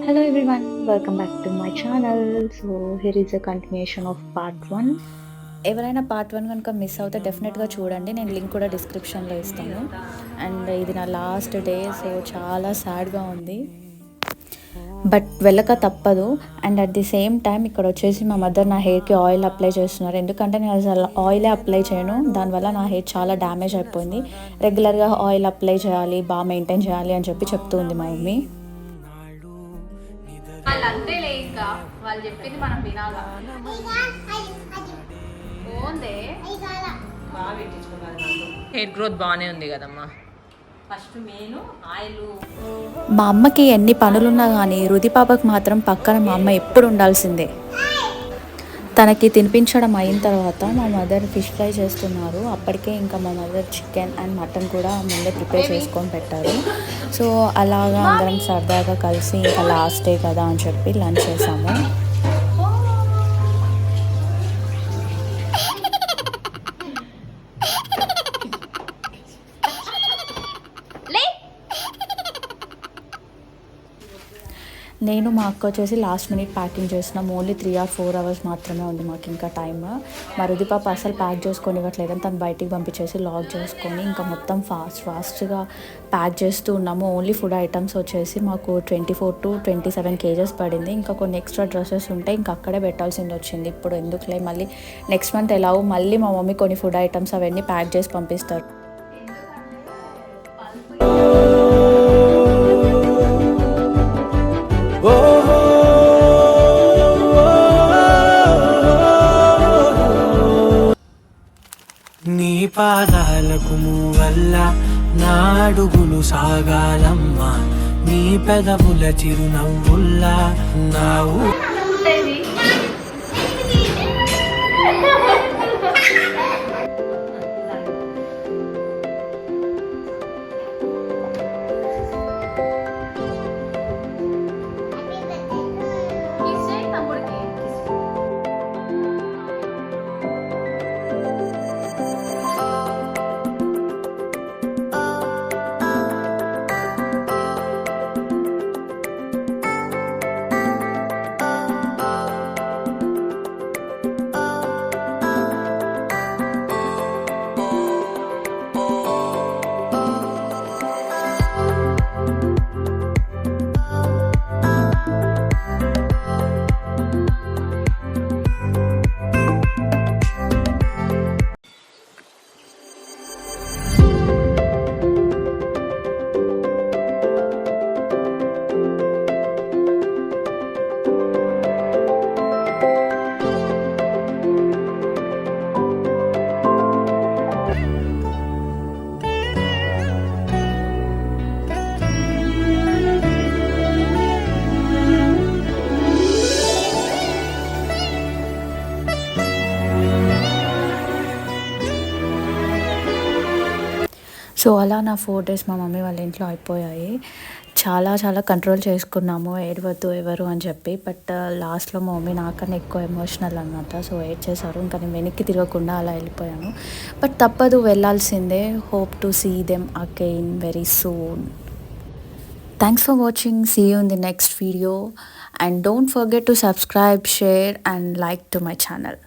Hello everyone, welcome back to my channel. So here is a continuation of part 1. ఎవరైనా part 1 కనుక miss అవుతే డెఫినెట్గా చూడండి. నేను లింక్ కూడా డిస్క్రిప్షన్లో ఇస్తాను. అండ్ ఇది నా లాస్ట్ డే, సో చాలా సాడ్గా ఉంది, బట్ వెళ్ళక తప్పదు. And at the same time ఇక్కడ వచ్చేసి మా మదర్ నా హెయిర్కి ఆయిల్ అప్లై చేస్తున్నారు. ఎందుకంటే నేను అసలు ఆయిలే అప్లై చేయను, దానివల్ల నా హెయిర్ చాలా డ్యామేజ్ అయిపోయింది. రెగ్యులర్గా ఆయిల్ అప్లై చేయాలి, బాగా మెయింటైన్ చేయాలి అని చెప్పి చెప్తూ ఉంది మా మమ్మీ. వాళ్ళు అంతేలే, ఇంకా వాళ్ళు చెప్పింది మనం వినాలా. హెయిర్ గ్రోత్ బాగానే ఉంది కదమ్మా. ఫస్ట్ నేను ఆయిల్ మా అమ్మకి ఎన్ని పనులున్నా కానీ రుది పాపకు మాత్రం పక్కన మా అమ్మ ఎప్పుడు ఉండాల్సిందే. తనకి తినిపించడం అయిన తర్వాత మా మదర్ ఫిష్ ఫ్రై చేస్తున్నారు. అప్పటికే ఇంకా మా మదర్ చికెన్ అండ్ మటన్ కూడా ముందే ప్రిపేర్ చేసుకొని పెట్టారు. సో అలాగా అందరం సరదాగా కలిసి ఇంకా లాస్ట్ డే కదా అని చెప్పి లంచ్ చేసాము. నేను మా అక్క వచ్చేసి లాస్ట్ మినిట్ ప్యాకింగ్ చేసినాం. ఓన్లీ 3 or 4 hours మాత్రమే ఉంది మాకు ఇంకా టైమ్. మా రుది పాప అసలు ప్యాక్ చేసుకొని ఇవ్వట్లేదని తను బయటికి పంపించేసి లాక్ చేసుకొని ఇంకా మొత్తం ఫాస్ట్గా ప్యాక్ చేస్తూ ఉన్నాము. ఓన్లీ ఫుడ్ ఐటమ్స్ వచ్చేసి మాకు 24 to 27 kgs పడింది. ఇంకా కొన్ని ఎక్స్ట్రా డ్రెస్సెస్ ఉంటే ఇంకా అక్కడే పెట్టాల్సింది వచ్చింది. ఇప్పుడు ఎందుకులే, మళ్ళీ నెక్స్ట్ మంత్ ఎలాగో మళ్ళీ మా మమ్మీ కొన్ని ఫుడ్ ఐటమ్స్ అవన్నీ ప్యాక్ చేసి పంపిస్తారు. నీ పాదాలకు మూవల్ల నా అడుగులు సాగాలమ్మా, నీ పెదవుల చిరునవ్వుల్లా నా సో అలా నా 4 days మా మమ్మీ వాళ్ళ ఇంట్లో అయిపోయాయి. చాలా కంట్రోల్ చేసుకున్నాము, ఏడవద్దు ఎవరు అని చెప్పి. బట్ లాస్ట్లో మా మమ్మీ నాకన్నా ఎక్కువ ఎమోషనల్ అనమాట. సో ఏడ్చేశారు. ఇంకా నేను వెనక్కి తిరగకుండా అలా వెళ్ళిపోయాను. బట్ తప్పదు, వెళ్ళాల్సిందే. Hope to see them again very soon. Thanks for watching. See you in the next video. And don't forget to subscribe, share and like to my channel.